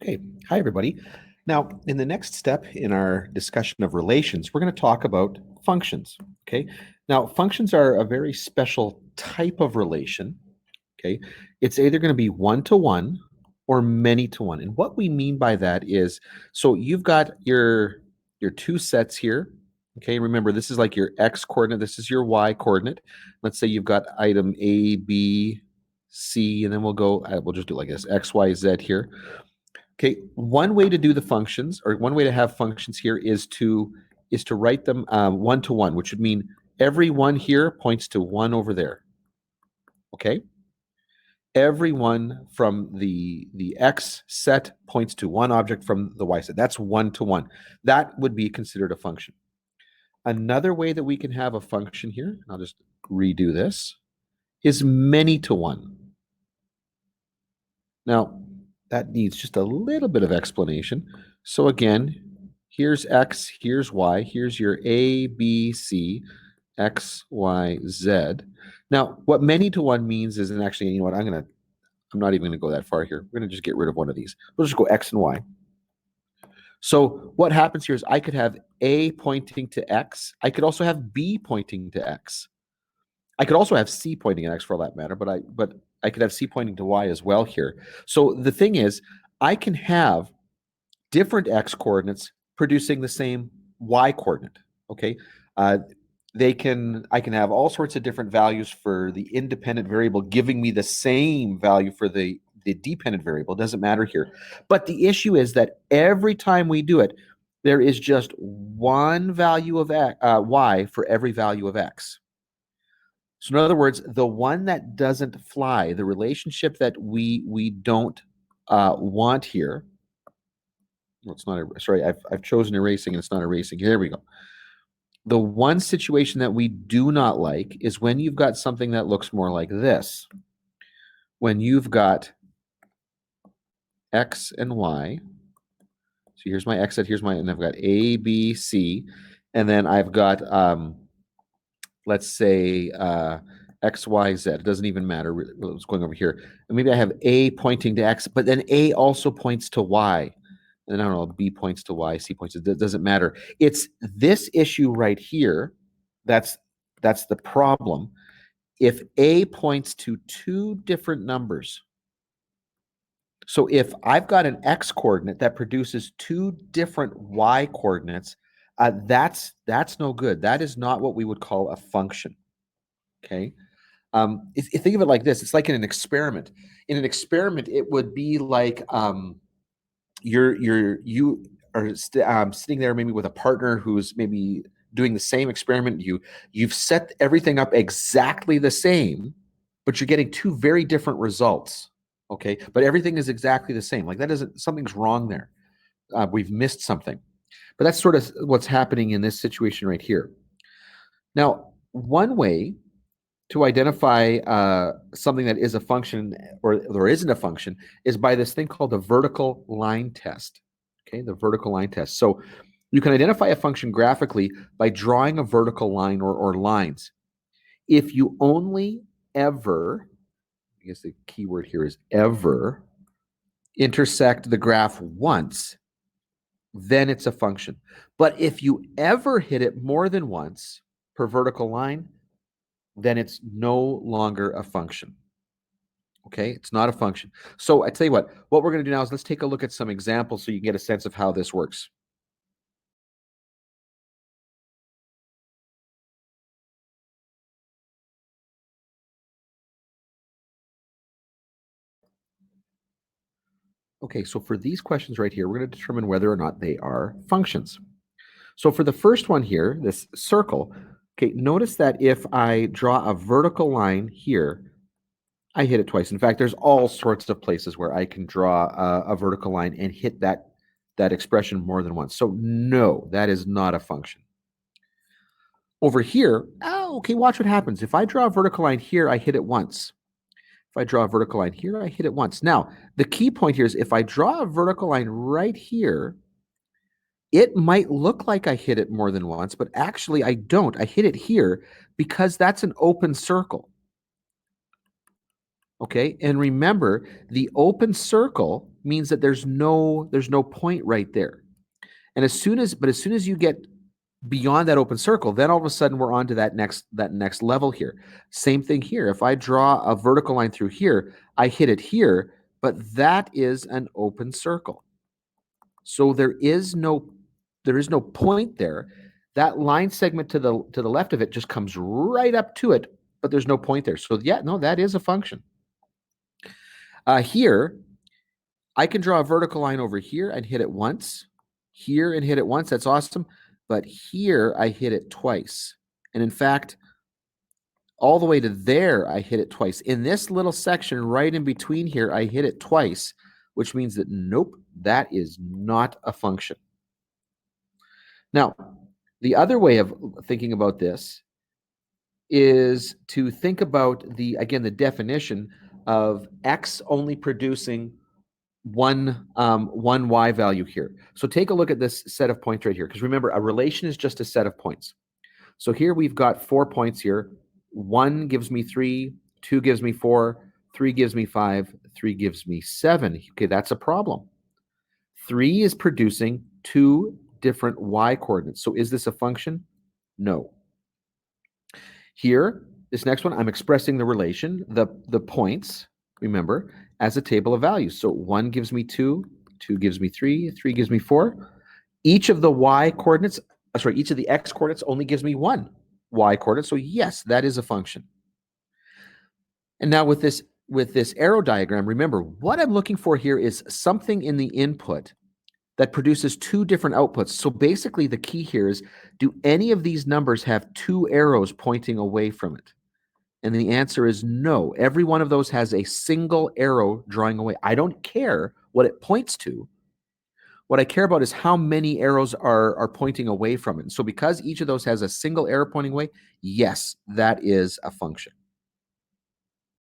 Okay, hi everybody. Now, in the next step in our discussion of relations, we're going to talk about functions. Okay, now functions are a very special type of relation. Okay, it's either going to be one-to-one or many-to-one. And what we mean by that is, so you've got your two sets here. Okay, remember this is like your x coordinate, this is your y coordinate. Let's say you've got item A, B, C, and then we'll just do it like this, X, Y, Z here. Okay, one way to do the functions, or one way to have functions here is to write them one to one, which would mean every one here points to one over there. Okay, every one from the X set points to one object from the Y set. That's one to one. That would be considered a function. Another way that we can have a function here, I'll just redo this, is many to one. Now, that needs just a little bit of explanation. So again, here's X, here's Y, here's your A, B, C, X, Y, Z. Now, what many to one means is, and actually, you know what, I'm not even gonna go that far here. We're gonna just get rid of one of these. We'll just go X and Y. So what happens here is I could have A pointing to X. I could also have B pointing to X. I could also have C pointing at X for all that matter, but I could have C pointing to Y as well here. So the thing is, I can have different X coordinates producing the same Y coordinate. Okay, I can have all sorts of different values for the independent variable, giving me the same value for the dependent variable. It doesn't matter here. But the issue is that every time we do it, there is just one value of Y for every value of X. So in other words, the one that doesn't fly, the relationship that we don't want here. Well, it's not. Sorry, I've chosen erasing, and it's not erasing. Here we go. The one situation that we do not like is when you've got something that looks more like this. When you've got X and Y. So here's my X set. Here's and I've got A, B, C, and then I've got let's say X, Y, Z. It doesn't even matter what's going over here. And maybe I have A pointing to X, but then A also points to Y. And I don't know, B points to Y, C points to, it doesn't matter. It's this issue right here that's the problem. If A points to two different numbers, so if I've got an X coordinate that produces two different Y coordinates, that's no good. That is not what we would call a function. Okay. Think of it like this. It's like in an experiment. In an experiment, it would be like you are sitting there maybe with a partner who's maybe doing the same experiment. You've set everything up exactly the same, but you're getting two very different results. Okay, but everything is exactly the same. Like that isn't, something's wrong there. We've missed something. But that's sort of what's happening in this situation right here. Now, one way to identify something that is a function or there isn't a function is by this thing called the vertical line test. Okay, the vertical line test. So you can identify a function graphically by drawing a vertical line or lines. If you only ever, I guess the key word here is ever, intersect the graph once, then it's a function. But if you ever hit it more than once per vertical line, then it's no longer a function. Okay, it's not a function. So I tell you what we're going to do now is let's take a look at some examples so you can get a sense of how this works. Okay, so for these questions right here, we're going to determine whether or not they are functions. So for the first one here, this circle, okay, notice that if I draw a vertical line here, I hit it twice. In fact, there's all sorts of places where I can draw a vertical line and hit that expression more than once. So no, that is not a function. Over here, oh, okay, watch what happens. If I draw a vertical line here, I hit it once. If I draw a vertical line here, I hit it once. Now, the key point here is if I draw a vertical line right here, it might look like I hit it more than once, but actually I don't. I hit it here because that's an open circle. Okay, and remember, the open circle means that there's no point right there. And as soon as you get beyond that open circle, then all of a sudden we're on to that next level here. Same thing here. If I draw a vertical line through here, I hit it here, but that is an open circle. So there is no point there. That line segment to the left of it just comes right up to it, but there's no point there. So yeah, no, that is a function. Here, I can draw a vertical line over here and hit it once, here and hit it once. That's awesome. But here I hit it twice. And in fact, all the way to there, I hit it twice. In this little section right in between here, I hit it twice, which means that nope, that is not a function. Now, the other way of thinking about this is to think about the definition of x only producing one y value here. So take a look at this set of points right here, because remember, a relation is just a set of points. So here we've got 4 points here. 1 gives me 3, 2 gives me 4, 3 gives me 5, 3 gives me 7. Okay, that's a problem. 3 is producing 2 different y coordinates. So is this a function? No. Here, this next one, I'm expressing the relation, the points, remember, as a table of values. So 1 gives me 2, 2 gives me 3, 3 gives me 4. Each of the y coordinates, each of the x coordinates only gives me 1 y coordinate. So yes, that is a function. And now with this arrow diagram, remember, what I'm looking for here is something in the input that produces 2 different outputs. So basically the key here is, do any of these numbers have 2 arrows pointing away from it? And the answer is no. Every one of those has a single arrow drawing away. I don't care what it points to. What I care about is how many arrows are pointing away from it. So because each of those has a single arrow pointing away, yes, that is a function.